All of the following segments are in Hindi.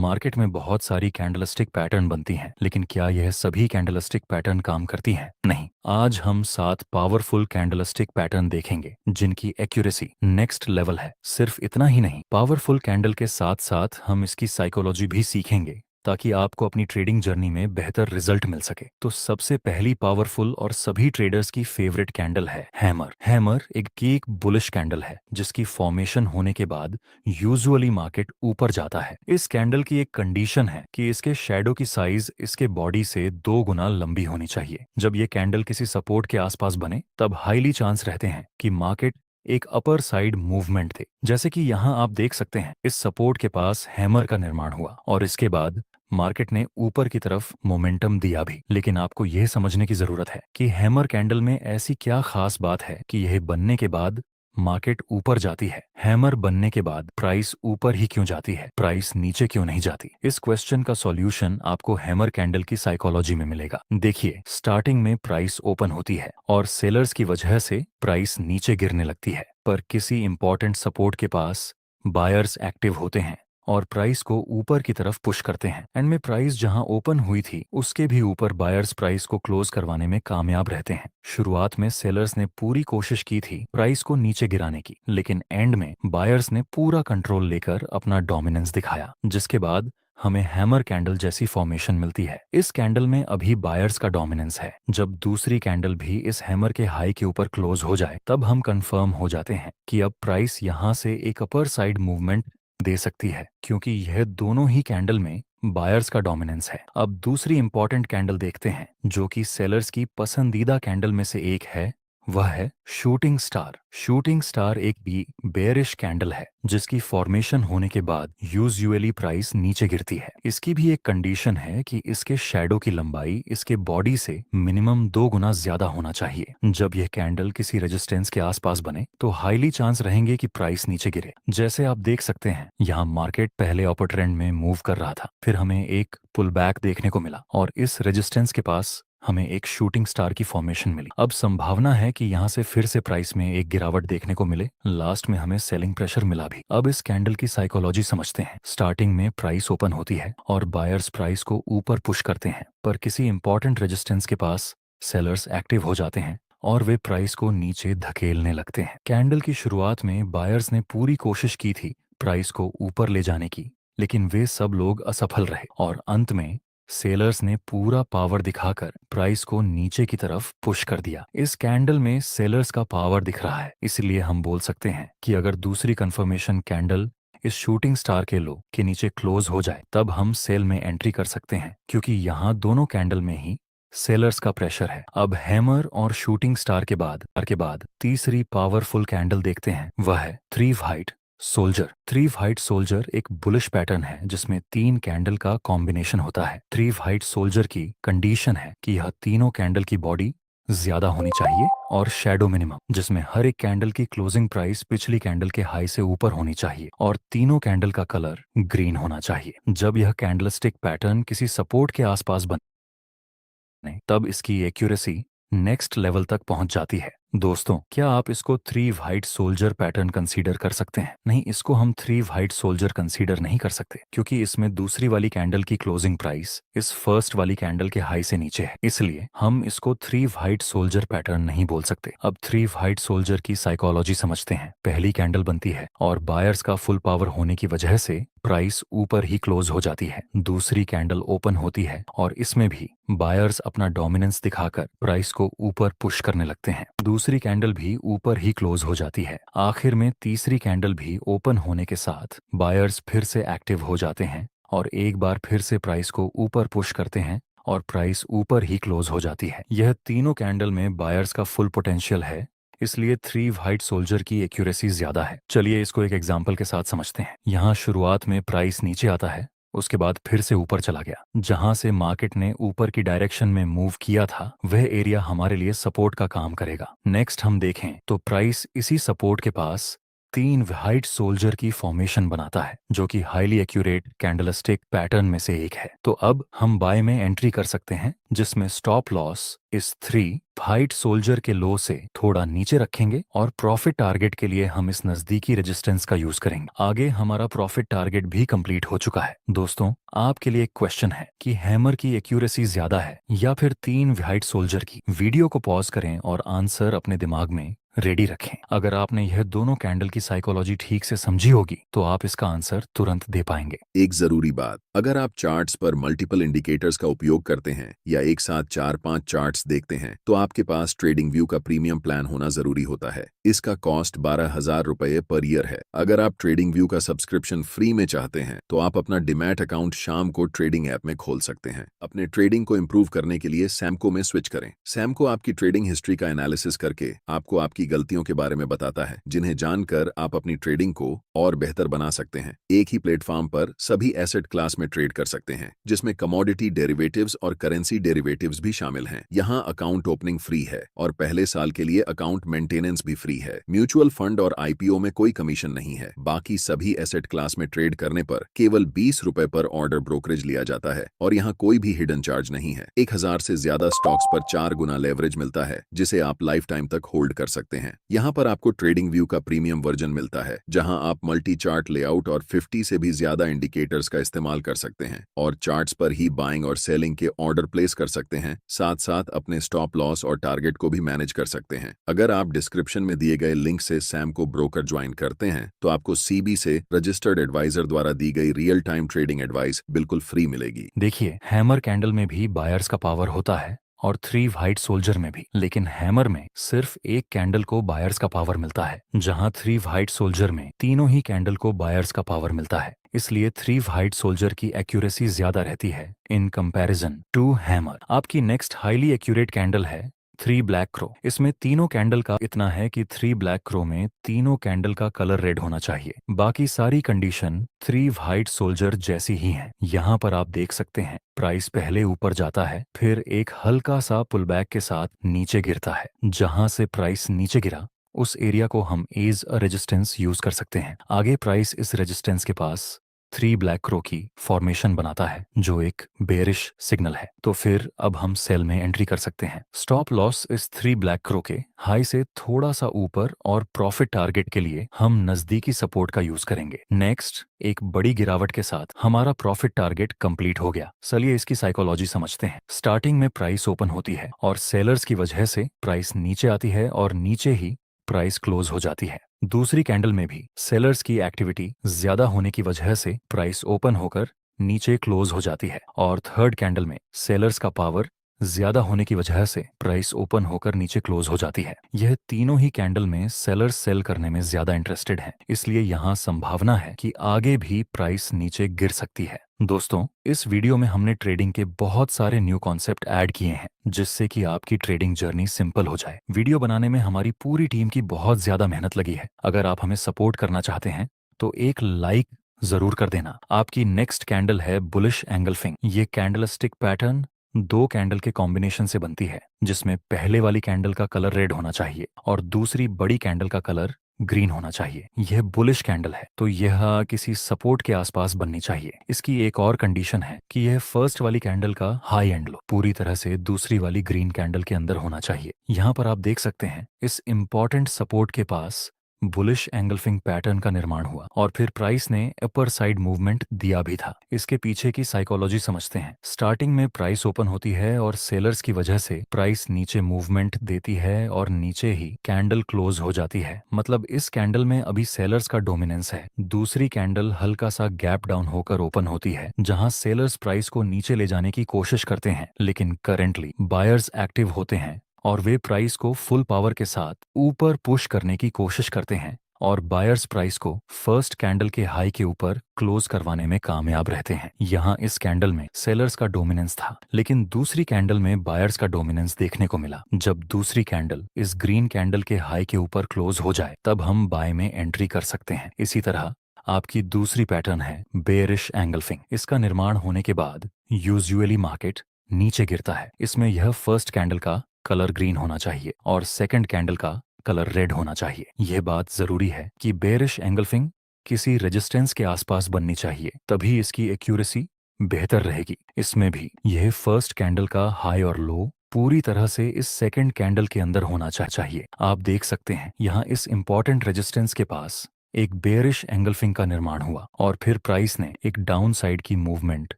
मार्केट में बहुत सारी कैंडलस्टिक पैटर्न बनती हैं, लेकिन क्या यह सभी कैंडलस्टिक पैटर्न काम करती हैं? नहीं। आज हम 7 पावरफुल कैंडलस्टिक पैटर्न देखेंगे जिनकी एक्यूरेसी नेक्स्ट लेवल है। सिर्फ इतना ही नहीं, पावरफुल कैंडल के साथ साथ हम इसकी साइकोलॉजी भी सीखेंगे ताकि आपको अपनी ट्रेडिंग जर्नी में बेहतर रिजल्ट मिल सके। तो सबसे पहली पावरफुल और सभी ट्रेडर्स की फेवरेट कैंडल है हैमर। हैमर एक कीक बुलिश कैंडल है जिसकी फॉर्मेशन होने के बाद यूजुअली मार्केट ऊपर जाता है। इस कैंडल की एक कंडीशन है कि इसके शैडो की साइज इसके बॉडी से 2 गुना लंबी होनी चाहिए। जब ये कैंडल किसी सपोर्ट के आसपास बने तब हाईली चांस रहते हैं कि मार्केट एक अपर साइड मूवमेंट थे, जैसे कि यहाँ आप देख सकते हैं। इस सपोर्ट के पास हैमर का निर्माण हुआ और इसके बाद मार्केट ने ऊपर की तरफ मोमेंटम दिया भी। लेकिन आपको यह समझने की जरूरत है कि हैमर कैंडल में ऐसी क्या खास बात है कि यह बनने के बाद मार्केट ऊपर जाती है। हैमर बनने के बाद प्राइस ऊपर ही क्यों जाती है, प्राइस नीचे क्यों नहीं जाती? इस क्वेश्चन का सॉल्यूशन आपको हैमर कैंडल की साइकोलॉजी में मिलेगा। देखिए, स्टार्टिंग में प्राइस ओपन होती है और सेलर्स की वजह से प्राइस नीचे गिरने लगती है, पर किसी इंपॉर्टेंट सपोर्ट के पास बायर्स एक्टिव होते हैं और प्राइस को ऊपर की तरफ पुश करते हैं। एंड में प्राइस जहां ओपन हुई थी उसके भी ऊपर बायर्स प्राइस को क्लोज करवाने में कामयाब रहते हैं। शुरुआत में सेलर्स ने पूरी कोशिश की थी प्राइस को नीचे गिराने की, लेकिन एंड में बायर्स ने पूरा कंट्रोल लेकर अपना डोमिनेंस दिखाया, जिसके बाद हमें हैमर कैंडल जैसी फॉर्मेशन मिलती है। इस कैंडल में अभी बायर्स का डोमिनेंस है। जब दूसरी कैंडल भी इस हैमर के हाई के ऊपर क्लोज हो जाए तब हम कंफर्म हो जाते हैं कि अब प्राइस यहां से एक अपर साइड मूवमेंट दे सकती है, क्योंकि यह दोनों ही कैंडल में बायर्स का डोमिनेंस है। अब दूसरी इंपॉर्टेंट कैंडल देखते हैं जो कि सेलर्स की पसंदीदा कैंडल में से एक है, वह है शूटिंग स्टार। शूटिंग स्टार एक भी बेयरिश कैंडल है जिसकी फॉर्मेशन होने के बाद यूजुअली प्राइस नीचे गिरती है। इसकी भी एक कंडीशन है कि इसके शैडो की लंबाई इसके बॉडी से मिनिमम 2 गुना ज्यादा होना चाहिए। जब यह कैंडल किसी रेजिस्टेंस के आसपास बने तो हाईली चांस रहेंगे कि प्राइस नीचे गिरे। जैसे आप देख सकते हैं, यहाँ मार्केट पहले अपर ट्रेंड में मूव कर रहा था, फिर हमें एक पुल बैक देखने को मिला और इस रेजिस्टेंस के पास हमें एक शूटिंग स्टार की फॉर्मेशन मिली। अब संभावना है कि यहाँ से फिर से प्राइस में एक गिरावट देखने को मिले। लास्ट में हमें सेलिंग प्रेशर मिला भी। अब इस कैंडल की साइकोलॉजी समझते हैं। स्टार्टिंग में प्राइस ओपन होती है और बायर्स प्राइस को ऊपर पुश करते हैं, पर किसी इंपॉर्टेंट रेजिस्टेंस के पास सेलर्स एक्टिव हो जाते हैं और वे प्राइस को नीचे धकेलने लगते हैं। कैंडल की शुरुआत में बायर्स ने पूरी कोशिश की थी प्राइस को ऊपर ले जाने की, लेकिन वे सब लोग असफल रहे और अंत में सेलर्स ने पूरा पावर दिखाकर प्राइस को नीचे की तरफ पुश कर दिया। इस कैंडल में सेलर्स का पावर दिख रहा है, इसलिए हम बोल सकते हैं कि अगर दूसरी कंफर्मेशन कैंडल इस शूटिंग स्टार के लो के नीचे क्लोज हो जाए तब हम सेल में एंट्री कर सकते हैं, क्योंकि यहाँ दोनों कैंडल में ही सेलर्स का प्रेशर है। अब हैमर और शूटिंग स्टार के बाद तीसरी पावरफुल कैंडल देखते हैं, वह है three height soldier. Three height soldier एक बुलिश पैटर्न है जिसमें 3 कैंडल का कॉम्बिनेशन होता है। थ्री हाइट सोल्जर की कंडीशन है कि यह तीनों कैंडल की बॉडी ज्यादा होनी चाहिए और शैडो मिनिमम, जिसमें हर एक कैंडल की क्लोजिंग प्राइस पिछली कैंडल के हाई से ऊपर होनी चाहिए और तीनों कैंडल का कलर ग्रीन होना चाहिए। जब यह कैंडलस्टिक पैटर्न किसी सपोर्ट के आसपास बने तब इसकी एक्यूरेसी नेक्स्ट लेवल तक पहुंच जाती है। दोस्तों, क्या आप इसको three white soldier pattern consider कर सकते हैं? नहीं, इसको हम थ्री वाइट सोल्जर कंसीडर नहीं कर सकते, क्योंकि इसमें दूसरी वाली कैंडल की क्लोजिंग प्राइस इस फर्स्ट वाली कैंडल के हाई से नीचे है, इसलिए हम इसको थ्री वाइट सोल्जर पैटर्न नहीं बोल सकते। अब थ्री वाइट सोल्जर की साइकोलॉजी समझते हैं। पहली कैंडल बनती है और बायर्स का फुल पावर होने की वजह से प्राइस ऊपर ही क्लोज हो जाती है। दूसरी कैंडल ओपन होती है और इसमें भी बायर्स अपना डोमिनेंस दिखाकर प्राइस को ऊपर पुश करने लगते हैं। दूसरी कैंडल भी ऊपर ही क्लोज हो जाती है। आखिर में तीसरी कैंडल भी ओपन होने के साथ बायर्स फिर से एक्टिव हो जाते हैं और एक बार फिर से प्राइस को ऊपर पुश करते हैं और प्राइस ऊपर ही क्लोज हो जाती है। यह तीनों कैंडल में बायर्स का फुल पोटेंशियल है, इसलिए थ्री वाइट सोल्जर की एक्यूरेसी ज्यादा है। चलिए इसको एक एग्जाम्पल के साथ समझते हैं। यहाँ शुरुआत में प्राइस नीचे आता है, उसके बाद फिर से ऊपर चला गया। जहां से मार्केट ने ऊपर की डायरेक्शन में मूव किया था वह एरिया हमारे लिए सपोर्ट का काम करेगा। नेक्स्ट हम देखें तो प्राइस इसी सपोर्ट के पास तीन व्हाइट सोल्जर की फॉर्मेशन बनाता है, जो कि हाईली एक्यूरेट कैंडलस्टिक पैटर्न में से एक है। तो अब हम बाय में एंट्री कर सकते हैं, जिसमें स्टॉप लॉस इस 3 व्हाइट सोल्जर के लो से थोड़ा नीचे रखेंगे और प्रॉफिट टारगेट के लिए हम इस नजदीकी रेजिस्टेंस का यूज करेंगे। आगे हमारा प्रॉफिट टारगेट भी कंप्लीट हो चुका है। दोस्तों, आपके लिए एक क्वेश्चन है कि हैमर की एक्यूरेसी ज्यादा है या फिर 3 व्हाइट सोल्जर की। वीडियो को पॉज करें और आंसर अपने दिमाग में रेडी रखें। अगर आपने यह दोनों कैंडल की साइकोलॉजी ठीक से समझी होगी तो आप इसका आंसर तुरंत दे पाएंगे। एक जरूरी बात, अगर आप चार्ट्स पर मल्टीपल इंडिकेटर्स का उपयोग करते हैं या एक साथ 4-5 चार्ट्स देखते हैं तो आपके पास ट्रेडिंग व्यू का प्रीमियम प्लान होना जरूरी होता है। इसका कॉस्ट 12,000 रुपये पर ईयर है। अगर आप ट्रेडिंग व्यू का सब्सक्रिप्शन फ्री में चाहते हैं तो आप अपना डिमैट अकाउंट शाम को ट्रेडिंग ऐप में खोल सकते हैं। अपने ट्रेडिंग को इम्प्रूव करने के लिए सैमको में स्विच करें। सैमको आपकी ट्रेडिंग हिस्ट्री का एनालिसिस करके आपको आपकी गलतियों के बारे में बताता है, जिन्हें जानकर आप अपनी ट्रेडिंग को और बेहतर बना सकते हैं। एक ही प्लेटफॉर्म पर सभी एसेट क्लास में ट्रेड कर सकते हैं, जिसमें कमोडिटी डेरिवेटिव्स और करेंसी डेरिवेटिव्स भी शामिल हैं। यहाँ अकाउंट ओपनिंग फ्री है और पहले साल के लिए अकाउंट मेंटेनेंस भी फ्री है। म्यूचुअल फंड और आईपीओ में कोई कमीशन नहीं है। बाकी सभी एसेट क्लास में ट्रेड करने पर केवल 20 रुपए पर ऑर्डर ब्रोकरेज लिया जाता है और यहाँ कोई भी हिडन चार्ज नहीं है। 1000 से ज्यादा स्टॉक्स पर 4 गुना लेवरेज मिलता है, जिसे आप लाइफ टाइम तक होल्ड कर सकते हैं। यहाँ पर आपको ट्रेडिंग व्यू का प्रीमियम वर्जन मिलता है, जहाँ आप मल्टी चार्ट लेआउट और 50 से भी ज्यादा इंडिकेटर्स का इस्तेमाल कर सकते हैं और चार्ट्स पर ही बाइंग और सेलिंग के ऑर्डर प्लेस कर सकते हैं। साथ साथ अपने स्टॉप लॉस और टारगेट को भी मैनेज कर सकते हैं। अगर आप डिस्क्रिप्शन में दिए गए लिंक से सैमको ब्रोकर ज्वाइन करते हैं तो आपको सीबी से रजिस्टर्ड एडवाइजर द्वारा दी गई रियल टाइम ट्रेडिंग एडवाइस बिल्कुल फ्री मिलेगी। देखिए, हैमर कैंडल में भी बायर्स का पावर होता है और 3 व्हाइट सोल्जर में भी, लेकिन हैमर में सिर्फ एक कैंडल को बायर्स का पावर मिलता है, जहां 3 व्हाइट सोल्जर में तीनों ही कैंडल को बायर्स का पावर मिलता है। इसलिए 3 व्हाइट सोल्जर की एक्यूरेसी ज्यादा रहती है इन कंपैरिजन टू हैमर। आपकी नेक्स्ट हाईली एक्यूरेट कैंडल है 3 ब्लैक क्रो। इसमें तीनों कैंडल का इतना है कि 3 ब्लैक क्रो में तीनों कैंडल का कलर रेड होना चाहिए। बाकी सारी कंडीशन 3 व्हाइट सोल्जर जैसी ही हैं। यहाँ पर आप देख सकते हैं, प्राइस पहले ऊपर जाता है, फिर एक हल्का सा पुलबैक के साथ नीचे गिरता है। जहां से प्राइस नीचे गिरा उस एरिया को हम एज अ रेजिस्टेंस यूज कर सकते हैं। आगे प्राइस इस रेजिस्टेंस के पास 3 ब्लैक क्रो की फॉर्मेशन बनाता है, जो एक बेरिश सिग्नल है। तो फिर अब हम सेल में एंट्री कर सकते हैं। स्टॉप लॉस इस 3 ब्लैक क्रो के हाई से थोड़ा सा ऊपर और प्रॉफिट टारगेट के लिए हम नजदीकी सपोर्ट का यूज करेंगे। नेक्स्ट, एक बड़ी गिरावट के साथ हमारा प्रॉफिट टारगेट कंप्लीट हो गया। चलिए इसकी साइकोलॉजी समझते हैं। स्टार्टिंग में प्राइस ओपन होती है और सेलर्स की वजह से प्राइस नीचे आती है और नीचे ही प्राइस क्लोज हो जाती है। दूसरी कैंडल में भी सेलर्स की एक्टिविटी ज्यादा होने की वजह से प्राइस ओपन होकर नीचे क्लोज हो जाती है और थर्ड कैंडल में सेलर्स का पावर ज्यादा होने की वजह से प्राइस ओपन होकर नीचे क्लोज हो जाती है। यह तीनों ही कैंडल में सेलर्स सेल करने में ज्यादा इंटरेस्टेड हैं, इसलिए यहाँ संभावना है कि आगे भी प्राइस नीचे गिर सकती है। दोस्तों, इस वीडियो में हमने ट्रेडिंग के बहुत सारे न्यू कॉन्सेप्ट ऐड किए हैं, जिससे कि आपकी ट्रेडिंग जर्नी सिंपल हो जाए। वीडियो बनाने में हमारी पूरी टीम की बहुत ज्यादा मेहनत लगी है। अगर आप हमें सपोर्ट करना चाहते हैं तो एक लाइक जरूर कर देना। आपकी नेक्स्ट कैंडल है बुलिश एंगल्फिंग। ये कैंडलस्टिक पैटर्न 2 कैंडल के कॉम्बिनेशन से बनती है, जिसमें पहले वाली कैंडल का कलर रेड होना चाहिए और दूसरी बड़ी कैंडल का कलर ग्रीन होना चाहिए। यह बुलिश कैंडल है, तो यह किसी सपोर्ट के आसपास बननी चाहिए। इसकी एक और कंडीशन है कि यह फर्स्ट वाली कैंडल का हाई एंड लो पूरी तरह से दूसरी वाली ग्रीन कैंडल के अंदर होना चाहिए। यहाँ पर आप देख सकते हैं, इस इंपॉर्टेंट सपोर्ट के पास बुलिश एंगल्फिंग पैटर्न का निर्माण हुआ और फिर प्राइस ने अपर साइड मूवमेंट दिया भी था। इसके पीछे की साइकोलॉजी समझते हैं। स्टार्टिंग में प्राइस ओपन होती है और सेलर्स की वजह से प्राइस नीचे मूवमेंट देती है और नीचे ही कैंडल क्लोज हो जाती है। मतलब इस कैंडल में अभी सेलर्स का डोमिनेंस है। दूसरी कैंडल हल्का सा गैप डाउन होकर ओपन होती है, जहां सेलर्स प्राइस को नीचे ले जाने की कोशिश करते हैं, लेकिन करेंटली बायर्स एक्टिव होते हैं और वे प्राइस को फुल पावर के साथ ऊपर पुश करने की कोशिश करते हैं और बायर्स प्राइस को फर्स्ट कैंडल के हाई के ऊपर क्लोज करवाने में कामयाब रहते हैं। यहाँ इस कैंडल में सेलर्स का डोमिनेंस था, लेकिन दूसरी कैंडल में बायर्स का डोमिनेंस देखने को मिला। जब दूसरी कैंडल इस ग्रीन कैंडल के हाई के ऊपर क्लोज हो जाए तब हम बाय में एंट्री कर सकते हैं। इसी तरह आपकी दूसरी पैटर्न है बेयरिश एंगल्फिंग। इसका निर्माण होने के बाद यूजुअली मार्केट नीचे गिरता है। इसमें यह फर्स्ट कैंडल का कलर ग्रीन होना चाहिए और सेकंड कैंडल का कलर रेड होना चाहिए। यह बात जरूरी है कि बेरिश एंगल्फिंग किसी रेजिस्टेंस के आसपास बननी चाहिए, तभी इसकी एक्यूरेसी बेहतर रहेगी। इसमें भी यह फर्स्ट कैंडल का हाई और लो पूरी तरह से इस सेकंड कैंडल के अंदर होना चाहिए। आप देख सकते हैं यहाँ इस इंपॉर्टेंट रेजिस्टेंस के पास एक बेरिश एंगल्फिंग का निर्माण हुआ और फिर प्राइस ने एक डाउन साइड की मूवमेंट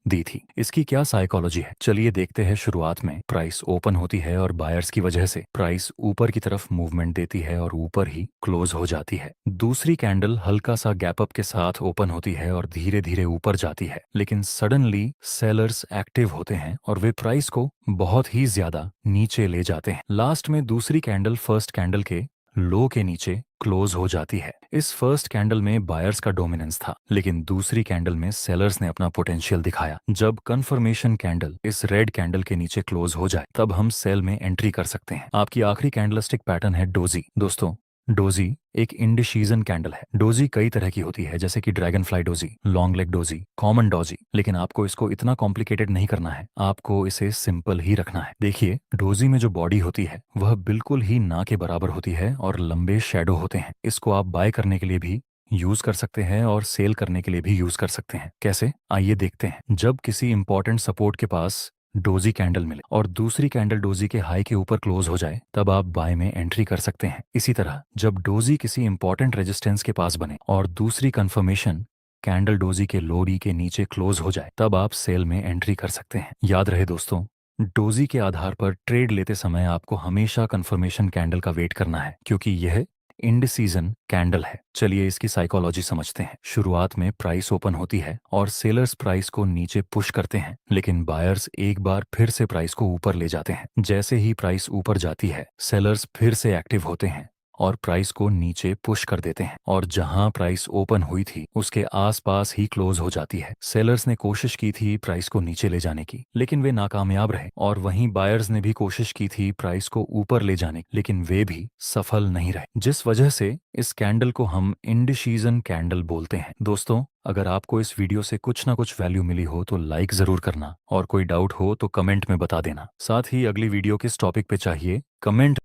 दी थी। इसकी क्या साइकोलॉजी है, चलिए देखते हैं। शुरुआत में प्राइस ओपन होती है और बायर्स की वजह से प्राइस ऊपर की तरफ मूवमेंट देती है और ऊपर ही क्लोज हो जाती है। दूसरी कैंडल हल्का सा गैप अप के साथ ओपन होती है और धीरे धीरे ऊपर जाती है, लेकिन सडनली सेलर्स एक्टिव होते हैं और वे प्राइस को बहुत ही ज्यादा नीचे ले जाते हैं। लास्ट में दूसरी कैंडल फर्स्ट कैंडल के लो के नीचे क्लोज हो जाती है। इस फर्स्ट कैंडल में बायर्स का डोमिनेंस था, लेकिन दूसरी कैंडल में सेलर्स ने अपना पोटेंशियल दिखाया। जब कंफर्मेशन कैंडल इस रेड कैंडल के नीचे क्लोज हो जाए तब हम सेल में एंट्री कर सकते हैं। आपकी आखिरी कैंडलस्टिक पैटर्न है डोजी। दोस्तों, डोजी एक इंडिसीजन कैंडल है। डोजी कई तरह की होती है, जैसे कि dragon fly doji, long leg doji, common doji, लेकिन आपको इसको इतना कॉम्प्लिकेटेड नहीं करना है, आपको इसे सिंपल ही रखना है। देखिए, डोजी में जो बॉडी होती है वह बिल्कुल ही ना के बराबर होती है और लंबे शेडो होते हैं। इसको आप बाय करने के लिए भी यूज कर सकते हैं और सेल करने के लिए भी यूज कर सकते हैं। कैसे, आइए देखते हैं। जब किसी इंपॉर्टेंट सपोर्ट के पास डोजी कैंडल मिले और दूसरी कैंडल डोजी के हाई के ऊपर क्लोज हो जाए तब आप बाय में एंट्री कर सकते हैं। इसी तरह जब डोजी किसी इंपॉर्टेंट रेजिस्टेंस के पास बने और दूसरी कंफर्मेशन कैंडल डोजी के लोरी के नीचे क्लोज हो जाए तब आप सेल में एंट्री कर सकते हैं। याद रहे दोस्तों, डोजी के आधार पर ट्रेड लेते समय आपको हमेशा कंफर्मेशन कैंडल का वेट करना है, क्योंकि यह इंडिसीजन कैंडल है। चलिए इसकी साइकोलॉजी समझते हैं। शुरुआत में प्राइस ओपन होती है और सेलर्स प्राइस को नीचे पुश करते हैं, लेकिन बायर्स एक बार फिर से प्राइस को ऊपर ले जाते हैं। जैसे ही प्राइस ऊपर जाती है, सेलर्स फिर से एक्टिव होते हैं और प्राइस को नीचे पुश कर देते हैं और जहां प्राइस ओपन हुई थी उसके आसपास ही क्लोज हो जाती है। सेलर्स ने कोशिश की थी प्राइस को नीचे ले जाने की, लेकिन वे नाकामयाब रहे, और वहीं बायर्स ने भी कोशिश की थी प्राइस को ऊपर ले जाने की, लेकिन वे भी सफल नहीं रहे, जिस वजह से इस कैंडल को हम इंडिसीजन कैंडल बोलते हैं। दोस्तों, अगर आपको इस वीडियो से कुछ ना कुछ वैल्यू मिली हो तो लाइक जरूर करना, और कोई डाउट हो तो कमेंट में बता देना। साथ ही अगली वीडियो किस टॉपिक पे चाहिए कमेंट